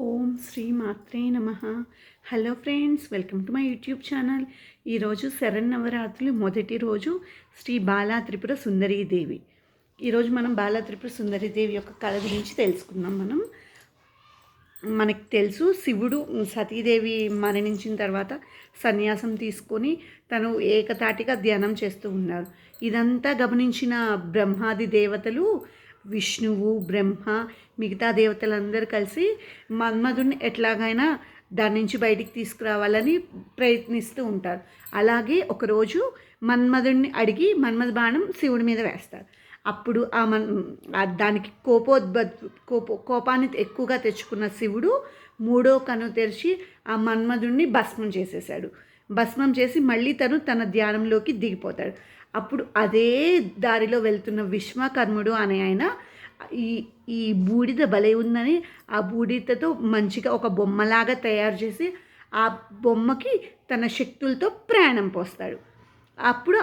ఓం శ్రీ మాత్రే నమ. Hello friends, welcome to my YouTube channel. ఈరోజు శరన్నవరాత్రులు మొదటి రోజు శ్రీ బాలా త్రిపుర సుందరీదేవి. ఈరోజు మనం బాలా త్రిపుర సుందరీదేవి యొక్క కళ గురించి తెలుసుకుందాం. మనకి తెలుసు, శివుడు సతీదేవి మరణించిన తర్వాత సన్యాసం తీసుకొని తను ఏకతాటిగా ధ్యానం చేస్తూ ఉన్నారు. ఇదంతా గమనించిన బ్రహ్మాది దేవతలు, విష్ణువు, బ్రహ్మ, మిగతా దేవతలందరూ కలిసి మన్మధుడిని ఎట్లాగైనా దాని నుంచి బయటికి తీసుకురావాలని ప్రయత్నిస్తూ ఉంటారు. అలాగే ఒకరోజు మన్మధుడిని అడిగి మన్మథ బాణం శివుడి మీద వేస్తారు. అప్పుడు దానికి కోపాన్ని ఎక్కువగా తెచ్చుకున్న శివుడు మూడో కన్ను తెరిచి ఆ మన్మధుడిని భస్మం చేసేసాడు. భస్మం చేసి మళ్ళీ తన ధ్యానంలోకి దిగిపోతాడు. అప్పుడు అదే దారిలో వెళ్తున్న విశ్వకర్ముడు అనే ఆయన ఈ బూడిద భలే ఉందని ఆ బూడిదతో మంచిగా ఒక బొమ్మలాగా తయారు చేసి ఆ బొమ్మకి తన శక్తులతో ప్రాణం పోస్తాడు. అప్పుడు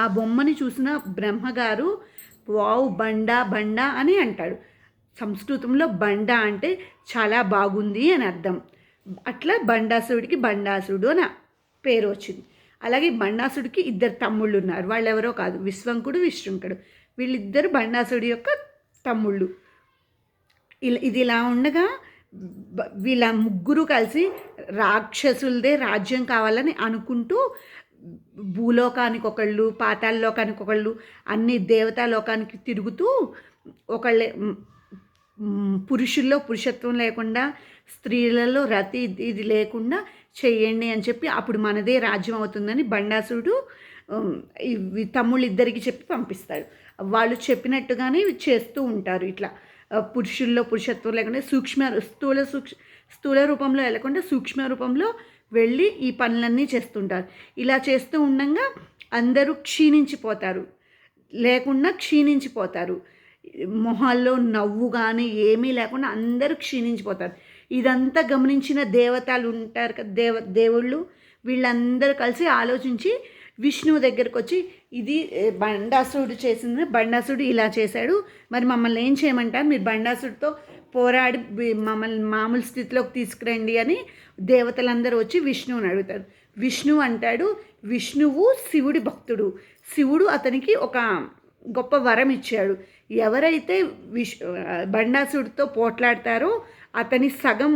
ఆ బొమ్మని చూసిన బ్రహ్మగారు వావ్, బండ అని అంటాడు. సంస్కృతంలో బండ అంటే చాలా బాగుంది అని అర్థం. అట్లా బండాసురుడికి బండాసురుడు అని పేరు వచ్చింది. అలాగే బండాసుడికి ఇద్దరు తమ్ముళ్ళు ఉన్నారు. వాళ్ళు ఎవరో కాదు, విశ్వంకుడు, విశృంకుడు. వీళ్ళిద్దరు బండాసుడి యొక్క తమ్ముళ్ళు. ఇది ఇలా ఉండగా వీళ్ళ ముగ్గురు కలిసి రాక్షసులదే రాజ్యం కావాలని అనుకుంటూ భూలోకానికి ఒకళ్ళు, పాతాళలోకానికి ఒకళ్ళు, అన్ని దేవతాలోకానికి తిరుగుతూ ఒకళ్ళే పురుషుల్లో పురుషత్వం లేకుండా, స్త్రీలలో రతి ఇది లేకుండా చెయ్యండి అని చెప్పి అప్పుడు మనదే రాజ్యం అవుతుందని బండాసుడు తమ్ముళ్ళిద్దరికి చెప్పి పంపిస్తాడు. వాళ్ళు చెప్పినట్టుగానే చేస్తూ ఉంటారు. ఇట్లా పురుషుల్లో పురుషత్వం లేకుండా స్థూల రూపంలో వెళ్ళకుండా సూక్ష్మ రూపంలో వెళ్ళి ఈ పనులన్నీ చేస్తుంటారు. ఇలా చేస్తూ ఉండగా అందరూ క్షీణించిపోతారు. మొహాల్లో నవ్వు కానీ ఏమీ లేకుండా అందరూ క్షీణించిపోతారు. ఇదంతా గమనించిన దేవతలు ఉంటారు కదా, దేవుళ్ళు, వీళ్ళందరూ కలిసి ఆలోచించి విష్ణువు దగ్గరకు వచ్చి, ఇది బండాసురుడు చేసింది, బండాసురుడు ఇలా చేశాడు, మరి మమ్మల్ని ఏం చేయమంటారు, మీరు బండాసుడితో పోరాడి మమ్మల్ని మామూలు స్థితిలోకి తీసుకురండి అని దేవతలందరూ వచ్చి విష్ణువుని అడుగుతారు. విష్ణువు అంటాడు, విష్ణువు శివుడి భక్తుడు. శివుడు అతనికి ఒక గొప్ప వరం ఇచ్చాడు. ఎవరైతే బండాసుడితో పోట్లాడతారో అతని సగం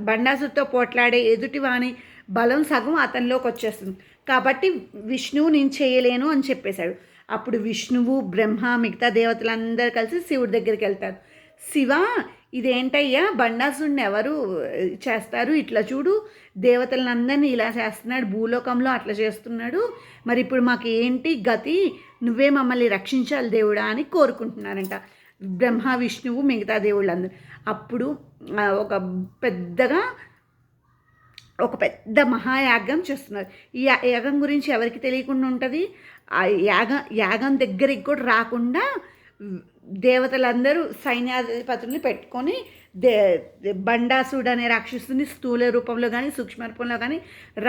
బండాసుడితో పోట్లాడే ఎదుటివాని బలం సగం అతనిలోకి వచ్చేస్తుంది. కాబట్టి విష్ణువు నేను చేయలేను అని చెప్పేశాడు. అప్పుడు విష్ణువు, బ్రహ్మ, మిగతా దేవతలందరూ కలిసి శివుడి దగ్గరికి వెళ్తారు. శివ, ఇదేంటయ్యా, బండాసుడిని ఎవరు చేస్తారు, ఇట్లా చూడు, దేవతలందరినీ ఇలా చేస్తున్నాడు, భూలోకంలో అట్లా చేస్తున్నాడు, మరి ఇప్పుడు మాకు ఏంటి గతి, నువ్వే మమ్మల్ని రక్షించాలి దేవుడా అని కోరుకుంటున్నారంట బ్రహ్మ, విష్ణువు, మిగతా దేవుళ్ళందరూ. అప్పుడు ఒక పెద్ద మహాయాగం చేస్తున్నారు. ఈ యాగం గురించి ఎవరికి తెలియకుండా ఉంటుంది. ఆ యాగం దగ్గరికి కూడా రాకుండా దేవతలందరూ సైన్యాధిపతుల్ని పెట్టుకొని బండాసుడు అనే రాక్షసుని స్థూల రూపంలో కానీ సూక్ష్మ రూపంలో కానీ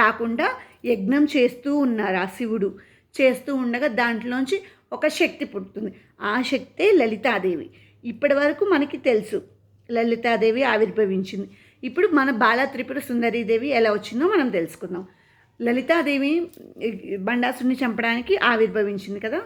రాకుండా యజ్ఞం చేస్తూ ఉన్నారు. ఆ శివుడు చేస్తూ ఉండగా దాంట్లోంచి ఒక శక్తి పుడుతుంది. ఆ శక్తే లలితాదేవి. ఇప్పటి వరకు మనకి తెలుసు లలితాదేవి ఆవిర్భవించింది. ఇప్పుడు మన బాలా త్రిపుర సుందరీదేవి ఎలా వచ్చిందో మనం తెలుసుకుందాం. లలితాదేవి బండాసుడిని చంపడానికి ఆవిర్భవించింది కదా.